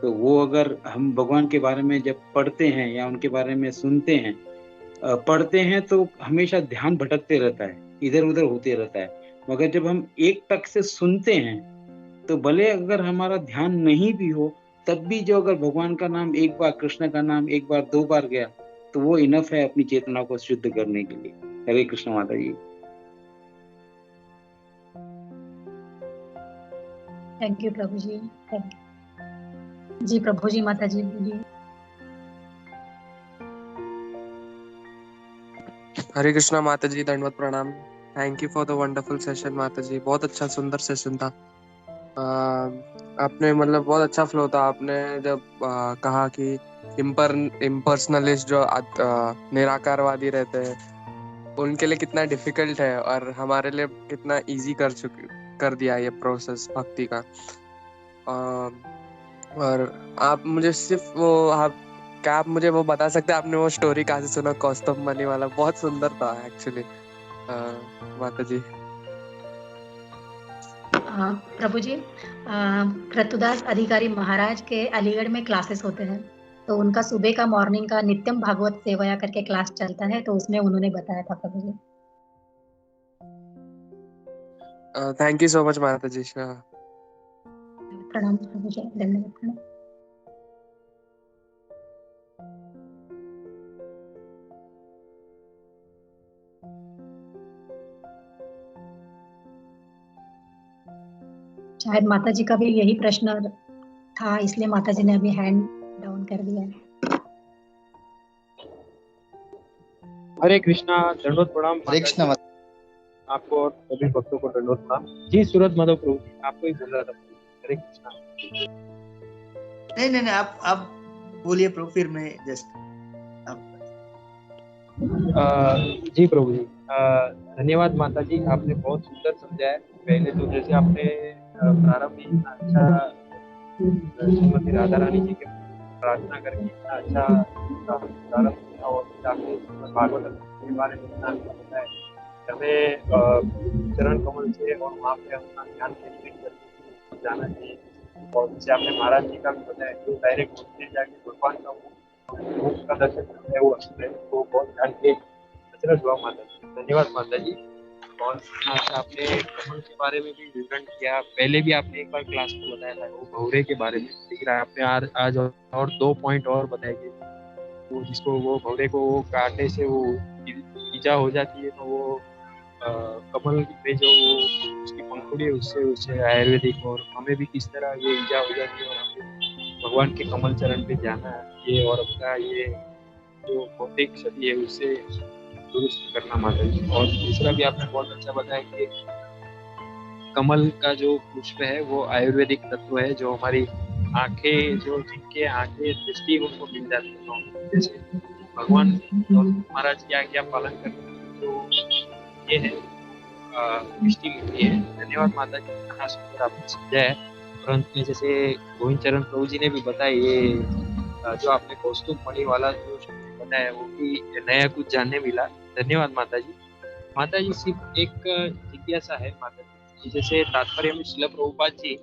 तो वो अगर हम भगवान के बारे में जब पढ़ते हैं या उनके बारे में सुनते हैं, पढ़ते हैं, तो हमेशा ध्यान भटकते रहता है, इधर उधर होते रहता है। मगर जब हम एक टक से सुनते हैं तो भले अगर हमारा ध्यान नहीं भी हो, तब भी जो अगर भगवान का नाम एक बार, कृष्ण का नाम एक बार, दो बार गया, तो वो इनफ है अपनी चेतना को शुद्ध करने के लिए। हरे कृष्ण माता जी। थैंक यू प्रभु जी। Thank you ji. प्रभु जी, माता जी बोलिए। हरे कृष्णा माता जी, दंडवत प्रणाम। Thank you for the wonderful session माता जी, बहुत अच्छा सुंदर सेशन था। आपने मतलब बहुत अच्छा फ्लो था। आपने जब कहा कि इम्पर्सनलिस्ट जो निराकारवादी रहते हैं उनके लिए कितना डिफिकल्ट है और हमारे लिए कितना इजी कर दिया ये प्रोसेस भक्ति का। और आप मुझे सिर्फ क्या आप मुझे वो बता सकते हैं आपने वो स्टोरी कहाँ से सुना, कौस्तुभ मणि वाला? बहुत सुंदर था एक्चुअली माता जी। प्रभु जी, क्रतुदास अधिकारी महाराज के अलीगढ़ में क्लासेस होते हैं, तो उनका सुबह का मॉर्निंग का नित्यम भागवत सेवया करके क्लास चलता है, तो उसमें उन्होंने बताया था प्रभु ji. Thank you so much माता जी। प्रणाम प्रभु जी। धन्यवाद। प्रणाम। शायद माता जी का भी यही प्रश्न था, इसलिए माता जी ने अभी हैंड डाउन कर दिया है। हरे कृष्णा। दंडवत प्रणाम। हरे कृष्णा। आपको और सभी भक्तों को दंडवत प्रणाम जी। सूरत माधव प्रभु जी, आपको ही बोल रहा था। हरे कृष्णा। नहीं, आप बोलिए प्रभु, फिर मैं जस्ट जी प्रभु जी। धन्यवाद माता जी, आपने बहुत सुंदर समझाया। पहले तो जैसे आपने प्रारंभ में इतना अच्छा श्रीमती राधा रानी जी के प्रार्थना करके इतना अच्छा प्रारंभ किया, और आपने भागवत के बारे में इतना अच्छा बताया। हमें चरण कमल से और वहाँ पे अपना ध्यान केंद्रित करके जाना चाहिए। और जैसे आपने महाराज जी का भी बताया, जो डायरेक्ट मंदिर जाके भगवान का मुख का दर्शन करते हैं, वो तो बहुत ध्यान के अचरज हुआ माता जी। धन्यवाद माता जी। और आपने कमल के बारे में भी विवरण किया। पहले भी आपने एक बार क्लास में बताया था वो भौरे के बारे में, लेकिन आपने आज और 2 पॉइंट और बताए कि वो जिसको वो भौरे को वो कांटे से वो ईजा हो जाती है, तो वो कमल में जो उसकी पंखुड़ी है उससे आयुर्वेदिक, और हमें भी किस तरह ये ईजा हो जाती है और हमें भगवान के कमल चरण पे जाना है, और अपना ये जो भौतिक क्षति है उससे दुरुस्त करना माता जी। और दूसरा भी आपने बहुत अच्छा बताया कि कमल का जो पुष्प है वो आयुर्वेदिक तत्व है, जो हमारी आंखें, जो जिनके आंखें दृष्टि उनको मिल जाती है, जैसे भगवान और महाराज की आज्ञा पालन करने की जो ये है दृष्टि मिलती है। धन्यवाद माता जी, कहाँ सुंदर आपने समझाया है। और अंत में जैसे गोविंद चरण प्रभु जी ने भी बताया, ये जो आपने कौस्तुभ मणि वाला जो बताया वो भी नया कुछ जानने मिला। धन्यवाद माता जी। माता जी सिर्फ एक जिज्ञासा है माता जी, जैसे तात्पर्य में श्रील प्रभुपाद जी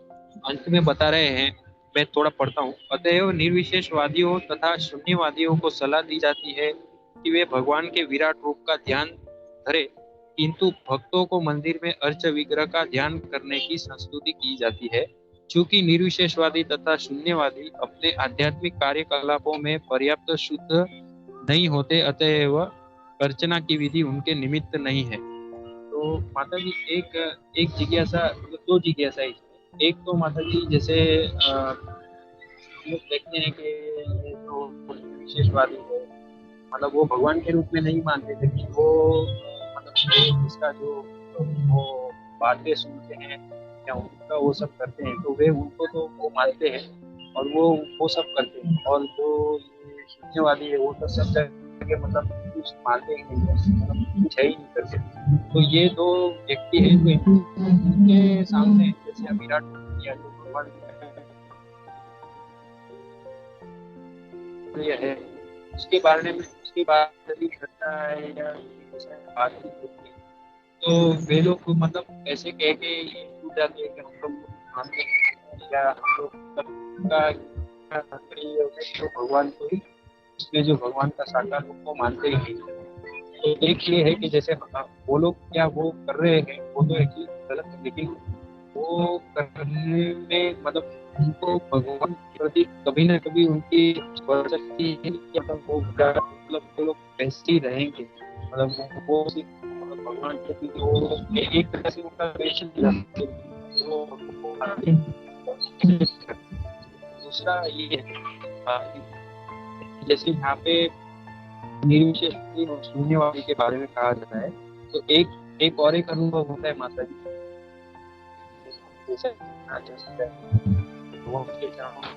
अंत में बता रहे हैं, मैं थोड़ा पढ़ता हूँ। अतएव निर्विशेषवादियों तथा शून्यवादियों को सलाह दी जाती है कि वे भगवान के विराट रूप का ध्यान धरे, किंतु भक्तों को मंदिर में अर्च विग्रह का ध्यान करने की संस्तुति की जाती है। चूंकि निर्विशेषवादी तथा शून्यवादी अपने आध्यात्मिक कार्यकलापों में पर्याप्त शुद्ध नहीं होते, अतएव अर्चना की विधि उनके निमित्त नहीं है। तो माता जी एक जिज्ञासा, मतलब दो जिज्ञासा है। एक तो माता जी जैसे हम लोग देखते हैं कि ये जो विशेषवादी है, मतलब वो भगवान के रूप में नहीं मानते, लेकिन वो मतलब इसका जो वो बातें सुनते हैं या उनका वो सब करते हैं, तो वे उनको तो वो मानते हैं और वो सब करते हैं। और जो ये शून्यवादी है वो तो सब जगह मतलब कुछ मानते ही नहीं है, मतलब कुछ है ही नहीं करते। तो ये दो व्यक्ति है जो इनके सामने जैसे विराट या जो भगवान है उसके बारे में घटना है या बात होती है, तो वे लोग मतलब ऐसे कह के ये छूट जाते हैं कि हम लोग मानते हैं या हम लोग का तो भगवान को ही, उसमें जो भगवान का साकार रूप को मानते ही नहीं। तो एक ये है कि जैसे वो लोग क्या वो कर रहे हैं वो तो एक ही गलत है, लेकिन वो करने में मतलब उनको भगवान के प्रति कभी ना कभी उनकी शक्ति है, मतलब वो लोग ऐसे ही रहेंगे, मतलब वो भगवान के प्रति वो एक तरह से उनका रिलेशन दूसरा ये है जैसे यहाँ पे निर्विशेष और शून्यवादी के बारे में कहा जाता है, तो एक और एक अनुभव होता है माता जी, जैसे ध्यान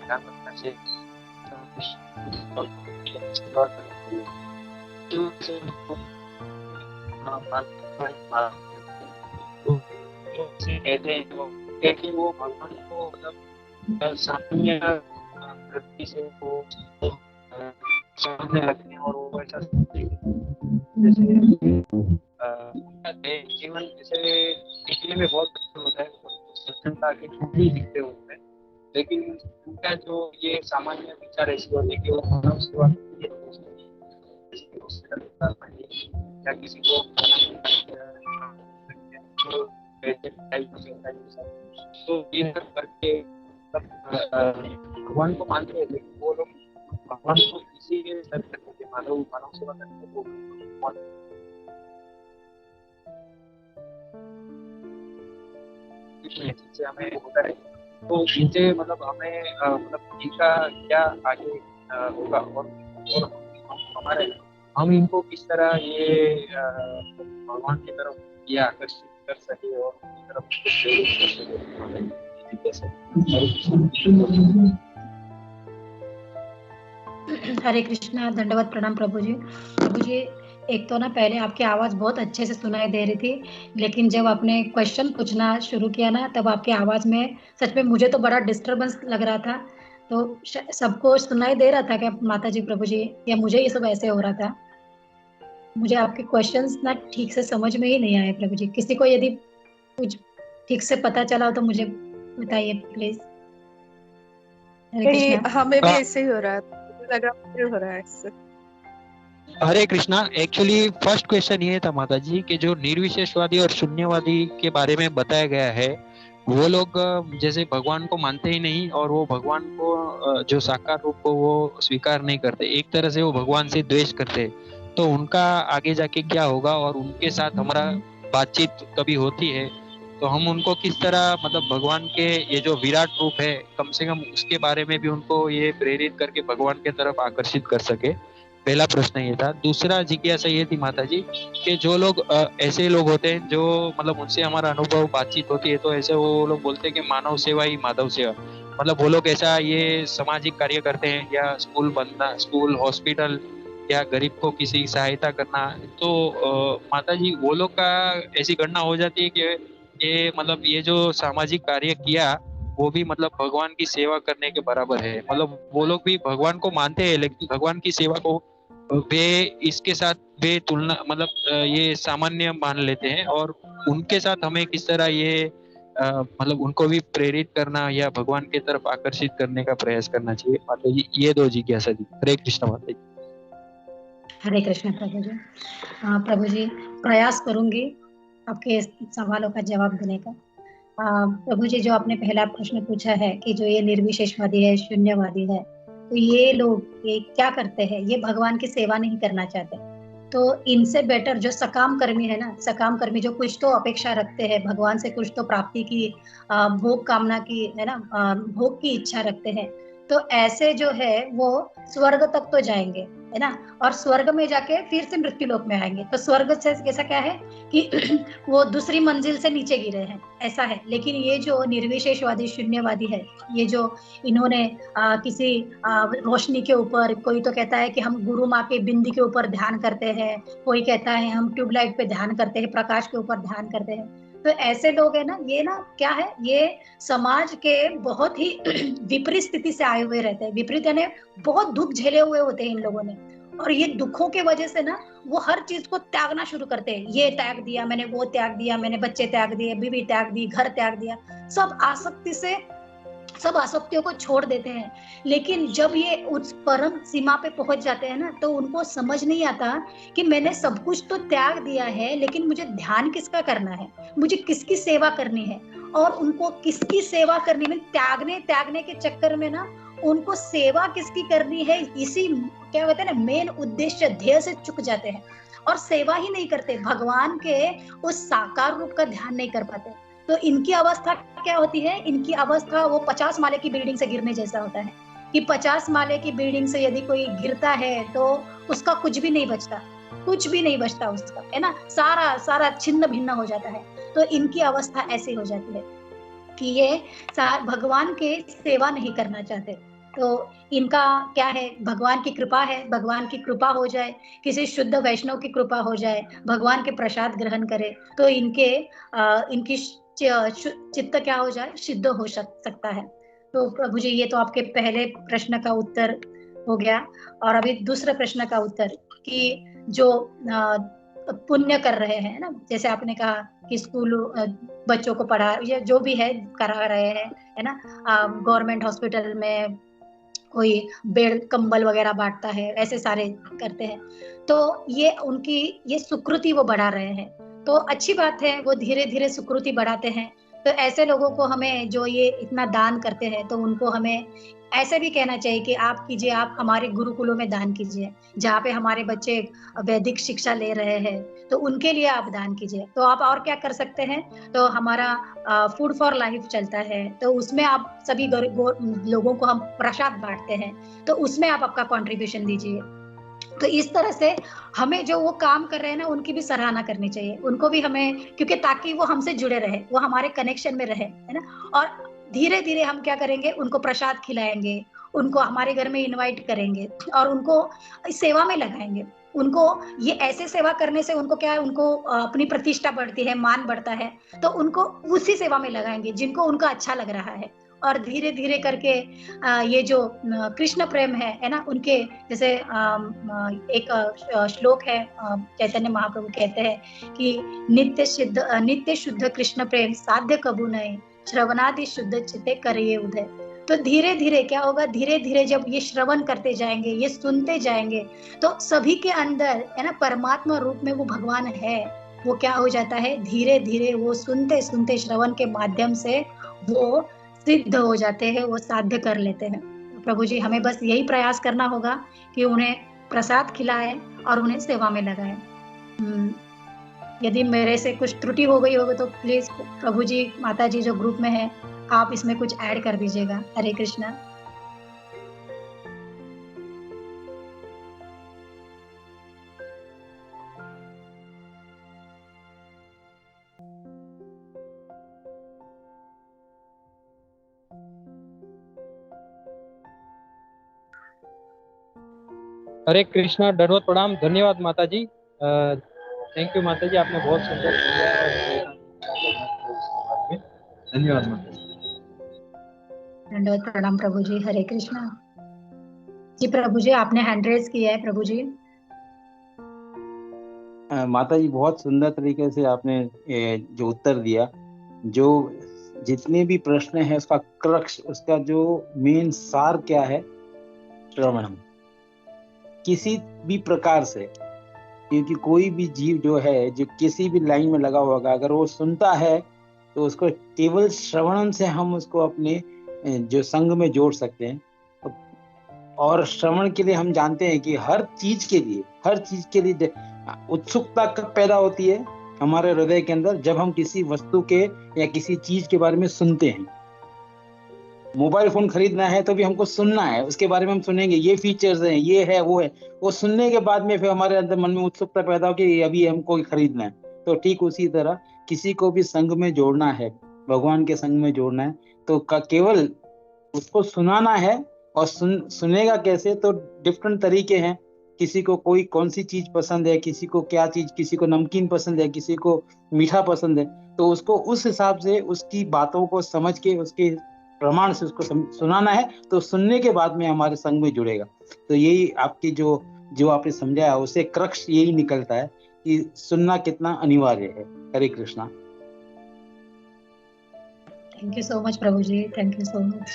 रखना चाहिए। कहते हैं कि वो भगवान को मतलब सामान्य वृत्ति से वो सामने रखने और वो ऐसा जैसे जीवन जैसे दिखने में बहुत होता है, स्वच्छता के खूबी दिखते होते हैं, लेकिन उनका जो ये सामान्य विचार ऐसी होती है कि वो मानव सेवा या किसी को तो ये सब करके भगवान को मानते हैं, लेकिन वो लोग भगवान को इसी के सर करते मानव सेवा करते वो जिससे हमें होता है। तो इनसे मतलब हमें मतलब इनका क्या आगे होगा और हमारे हम इनको किस तरह ये भगवान की तरफ ये आकर्षित कर सके और उनकी तरफ कर सके। हरे कृष्णा, दंडवत प्रणाम प्रभु जी। प्रभु जी, एक तो ना पहले आपकी आवाज़ बहुत अच्छे से सुनाई दे रही थी, लेकिन जब आपने क्वेश्चन पूछना शुरू किया ना तब आपकी आवाज़ में सच में मुझे तो बड़ा डिस्टरबेंस लग रहा था। तो सबको सुनाई दे रहा था क्या माता जी प्रभु जी, या मुझे ये सब ऐसे हो रहा था? मुझे आपके क्वेश्चंस ना ठीक से समझ में ही नहीं आए प्रभु जी। किसी को यदि कुछ ठीक से पता चला हो तो मुझे बताइए प्लीज। नहीं, हमें भी ऐसे ही हो रहा है, लगा हो रहा है इससे। हरे कृष्णा, एक्चुअली फर्स्ट क्वेश्चन ये था माता जी कि जो निर्विशेषवादी और शून्यवादी के बारे में बताया गया है, वो लोग जैसे भगवान को मानते ही नहीं और वो भगवान को जो साकार रूप को वो स्वीकार नहीं करते, एक तरह से वो भगवान से द्वेष करते, तो उनका आगे जाके क्या होगा और उनके साथ हमारा बातचीत कभी होती है तो हम उनको किस तरह मतलब भगवान के ये जो विराट रूप है कम से कम उसके बारे में भी उनको ये प्रेरित करके भगवान के तरफ आकर्षित कर सके। पहला प्रश्न ये था। दूसरा जिज्ञासा ये थी माता जी कि जो लोग ऐसे लोग होते हैं जो मतलब उनसे हमारा अनुभव बातचीत होती है तो ऐसे वो लोग बोलते हैं कि मानव सेवा ही माधव सेवा, मतलब वो लोग ऐसा ये सामाजिक कार्य करते हैं या स्कूल हॉस्पिटल या गरीब को किसी की सहायता करना, तो माता जी वो लोग का ऐसी गणना हो जाती है कि ये मतलब ये जो सामाजिक कार्य किया वो भी मतलब भगवान की सेवा करने के बराबर है। मतलब वो लोग भी भगवान को मानते हैं लेकिन भगवान की सेवा को वे इसके साथ वे तुलना मतलब ये सामान्य मान लेते हैं, और उनके साथ हमें किस तरह ये मतलब उनको भी प्रेरित करना या भगवान की तरफ आकर्षित करने का प्रयास करना चाहिए। माता जी ये दो जिज्ञासा जी। हरे कृष्ण माता जी। हरे कृष्ण प्रभु जी। प्रभु जी, प्रयास करूंगी आपके सवालों का जवाब देने का। प्रभु जी, जो आपने पहला प्रश्न पूछा है कि जो ये निर्विशेषवादी है, शून्यवादी है, तो ये लोग ये क्या करते हैं? ये भगवान की सेवा नहीं करना चाहते। तो इनसे बेटर जो सकाम कर्मी है ना, सकाम कर्मी जो कुछ तो अपेक्षा रखते हैं भगवान से, कुछ तो प्राप्ति की, भोग कामना की, है ना, भोग की इच्छा रखते हैं, तो ऐसे जो है वो स्वर्ग तक तो जाएंगे, है ना, और स्वर्ग में जाके फिर से मृत्यु लोक में आएंगे। तो स्वर्ग से ऐसा क्या है कि वो दूसरी मंजिल से नीचे गिरे हैं, ऐसा है। लेकिन ये जो निर्विशेषवादी शून्यवादी है, ये जो इन्होंने किसी रोशनी के ऊपर, कोई तो कहता है कि हम गुरु माँ के बिंदी के ऊपर ध्यान करते हैं, कोई कहता है हम ट्यूबलाइट पे ध्यान करते हैं, प्रकाश के ऊपर ध्यान करते हैं। तो ऐसे लोग है ना, ये ना क्या है, ये समाज के बहुत ही विपरीत स्थिति से आए हुए रहते हैं। विपरीत यानी बहुत दुख झेले हुए होते हैं इन लोगों ने, और ये दुखों के वजह से ना वो हर चीज को त्यागना शुरू करते हैं। ये त्याग दिया मैंने, वो त्याग दिया मैंने, बच्चे त्याग दिए, बीवी त्याग दी, घर त्याग दिया, सब आसक्ति से सब आसक्तियों को छोड़ देते हैं। लेकिन जब ये उस परम सीमा पे पहुंच जाते हैं ना, तो उनको समझ नहीं आता कि मैंने सब कुछ तो त्याग दिया है, लेकिन मुझे ध्यान किसका करना है, मुझे किसकी सेवा करनी है। और उनको किसकी सेवा करनी में त्यागने त्यागने के चक्कर में ना उनको सेवा किसकी करनी है, इसी क्या कहते हैं ना, मेन उद्देश्य ध्येय से चुक जाते हैं, और सेवा ही नहीं करते, भगवान के उस साकार रूप का ध्यान नहीं कर पाते। तो इनकी अवस्था क्या होती है, इनकी अवस्था वो 50 माले की बिल्डिंग से गिरने जैसा होता है कि 50 माले की बिल्डिंग से यदि कोई गिरता है तो उसका कुछ भी नहीं बचता, कुछ भी नहीं बचता उसका, है ना, सारा सारा छिन्न भिन्न हो जाता है। तो इनकी अवस्था ऐसी हो जाती है कि ये भगवान के सेवा नहीं करना चाहते। तो इनका क्या है, भगवान की कृपा है, भगवान की कृपा हो जाए, किसी शुद्ध वैष्णव की कृपा हो जाए, भगवान के प्रसाद ग्रहण करे, तो इनकी चित्त क्या हो जाए, सिद्ध हो सकता है। तो प्रभु जी, ये तो आपके पहले प्रश्न का उत्तर हो गया। और अभी दूसरे प्रश्न का उत्तर कि जो पुण्य कर रहे हैं ना, जैसे आपने कहा कि स्कूल बच्चों को पढ़ा या जो भी है करा रहे हैं, है ना, गवर्नमेंट हॉस्पिटल में कोई बेड कंबल वगैरह बांटता है, ऐसे सारे करते हैं, तो ये उनकी ये सुकृति वो बढ़ा रहे हैं। तो अच्छी बात है, वो धीरे धीरे सुकृति बढ़ाते हैं। तो ऐसे लोगों को हमें, जो ये इतना दान करते हैं, तो उनको हमें ऐसे भी कहना चाहिए कि आप कीजिए, आप हमारे गुरुकुलों में दान कीजिए, जहाँ पे हमारे बच्चे वैदिक शिक्षा ले रहे हैं, तो उनके लिए आप दान कीजिए। तो आप और क्या कर सकते हैं, तो हमारा फूड फॉर लाइफ चलता है, तो उसमें आप सभी लोगों को हम प्रसाद बांटते हैं, तो उसमें आप आपका कंट्रीब्यूशन दीजिए। तो इस तरह से हमें जो वो काम कर रहे हैं ना, उनकी भी सराहना करनी चाहिए, उनको भी हमें, क्योंकि ताकि वो हमसे जुड़े रहे, वो हमारे कनेक्शन में रहे, है ना। और धीरे धीरे हम क्या करेंगे, उनको प्रसाद खिलाएंगे, उनको हमारे घर में इनवाइट करेंगे, और उनको सेवा में लगाएंगे। उनको ये ऐसे सेवा करने से उनको क्या है, उनको अपनी प्रतिष्ठा बढ़ती है, मान बढ़ता है, तो उनको उसी सेवा में लगाएंगे जिनको उनका अच्छा लग रहा है। और धीरे धीरे करके ये जो कृष्ण प्रेम है ना, उनके जैसे एक श्लोक है, चैतन्य महाप्रभु कहते हैं कि नित्य शुद्ध कृष्ण प्रेम साध्य कबू नहीं, श्रवणादि शुद्ध चिते करिए उदय। तो धीरे धीरे क्या होगा, धीरे धीरे जब ये श्रवण करते जाएंगे, ये सुनते जाएंगे, तो सभी के अंदर, है ना, परमात्मा रूप में वो भगवान है, वो क्या हो जाता है, धीरे धीरे वो सुनते सुनते श्रवण के माध्यम से वो सिद्ध हो जाते हैं, वो साध्य कर लेते हैं। तो प्रभु जी, हमें बस यही प्रयास करना होगा कि उन्हें प्रसाद खिलाएं और उन्हें सेवा में लगाएं। यदि मेरे से कुछ त्रुटि हो गई होगी तो प्लीज प्रभु जी, माता जी जो ग्रुप में है, आप इसमें कुछ ऐड कर दीजिएगा। हरे कृष्णा। हरे कृष्णा, दंडवत प्रणाम, धन्यवाद माता जी। थैंक यू माता जी, आपने बहुत सुंदर समझाया और धन्यवाद माता जी। दंडवत प्रणाम प्रभु जी। हरे कृष्णा जी। प्रभु जी आपने हैंड रेज किया है प्रभु जी। माता जी बहुत सुंदर तरीके से आपने जो उत्तर दिया, जो जितने भी प्रश्न है उसका क्रक्स, उसका जो मेन सार क्या है, श्रवणम। किसी भी प्रकार से, क्योंकि कोई भी जीव जो है, जो किसी भी लाइन में लगा होगा, अगर वो सुनता है तो उसको केवल श्रवणम से हम उसको अपने जो संग में जोड़ सकते हैं। और श्रवण के लिए हम जानते हैं कि हर चीज के लिए उत्सुकता कब पैदा होती है हमारे हृदय के अंदर, जब हम किसी वस्तु के या किसी चीज के बारे में सुनते हैं। मोबाइल फोन खरीदना है तो भी हमको सुनना है, उसके बारे में हम सुनेंगे, ये फीचर्स हैं, ये है, वो है। वो सुनने के बाद में फिर हमारे अंदर मन में उत्सुकता पैदा हो कि अभी हमको खरीदना है। तो ठीक उसी तरह किसी को भी संग में जोड़ना है, भगवान के संग में जोड़ना है, तो केवल उसको सुनाना है। और सुनेगा कैसे, तो डिफरेंट तरीके हैं। किसी को कोई कौन सी चीज पसंद है, किसी को क्या चीज, किसी को नमकीन पसंद है, किसी को मीठा पसंद है। तो उसको उस हिसाब से उसकी बातों को समझ के उसके प्रमाण से उसको सुनाना है, तो सुनने के बाद में हमारे संग में जुड़ेगा। तो यही आपकी जो आपने समझाया, उससे क्रक्स यही निकलता है कि सुनना कितना अनिवार्य है। Hare Krishna. Thank you so much प्रभु ji, thank you so much.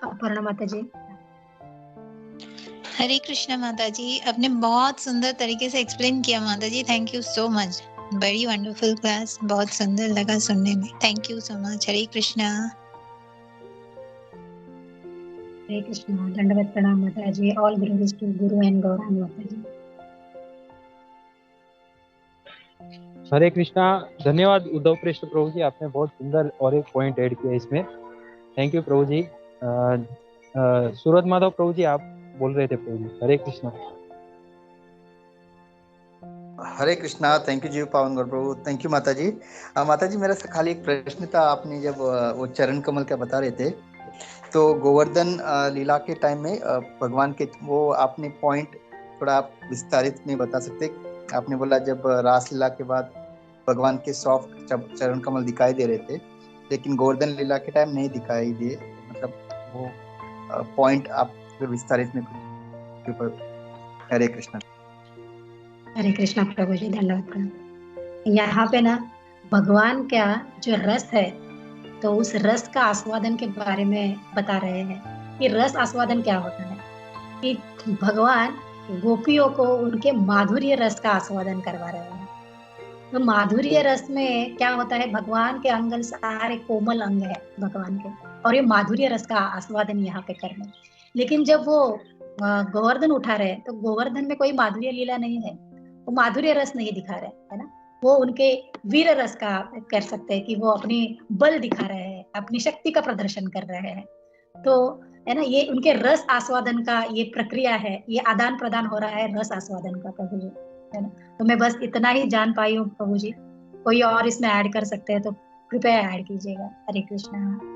Aparna माता जी। हरे कृष्णा माता जी, आपने बहुत सुंदर तरीके से एक्सप्लेन किया माता ji, thank you so much. Very wonderful class, बहुत सुंदर लगा सुनने में, thank you so much. Hare Krishna. Hare Krishna, दंडवत प्रणाम माता ji. All glories to guru and Gauranga माता जी। हरे कृष्णा, धन्यवाद उद्धव कृष्ण प्रभु जी, आपने बहुत सुंदर और एक पॉइंट ऐड किया इसमें। थैंक यू प्रभु जी। सूरज माधव प्रभु जी आप बोल रहे थे प्रभु जी। हरे कृष्णा। हरे कृष्णा, थैंक यू जी पावन गौर प्रभु, थैंक यू माता जी। माता जी मेरा खाली एक प्रश्न था, आपने जब वो चरण कमल का बता रहे थे, तो गोवर्धन लीला के टाइम में भगवान के वो आपने पॉइंट थोड़ा आप विस्तारित में बता सकते? आपने बोला जब रासलीला के बाद भगवान के सॉफ्ट चरण कमल दिखाई दे रहे थे, लेकिन गोवर्धन लीला के टाइम नहीं दिखाई दिए, मतलब वो पॉइंट आप विस्तारित में कुछ। हरे कृष्णा। हरे कृष्णा प्रभु जी, धन्यवाद प्रणाम। यहाँ पे ना भगवान का जो रस है, तो उस रस का आस्वादन के बारे में बता रहे हैं कि रस आस्वादन क्या होता है। कि भगवान गोपियों को उनके माधुर्य रस का आस्वादन करवा रहे हैं। तो माधुर्य रस में क्या होता है, भगवान के अंग सारे कोमल अंग है भगवान के, और ये माधुर्य रस का आस्वादन यहाँ पे कर रहे हैं। लेकिन जब वो गोवर्धन उठा रहे हैं, तो गोवर्धन में कोई माधुर्य लीला नहीं है, वो माधुर्य रस नहीं दिखा रहे है ना। वो उनके वीर रस का कर सकते हैं कि वो अपनी बल दिखा रहे हैं, अपनी शक्ति का प्रदर्शन कर रहे हैं। तो है ना, ये उनके रस आस्वादन का ये प्रक्रिया है, ये आदान प्रदान हो रहा है रस आस्वादन का प्रभु जी, है ना। तो मैं बस इतना ही जान पाई हूँ प्रभु जी, कोई और इसमें ऐड कर सकते हैं तो कृपया ऐड कीजिएगा। हरे कृष्णा।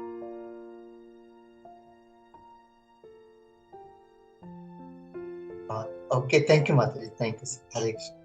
ओके, थैंक यू माता ji, thank you. Hare Krishna.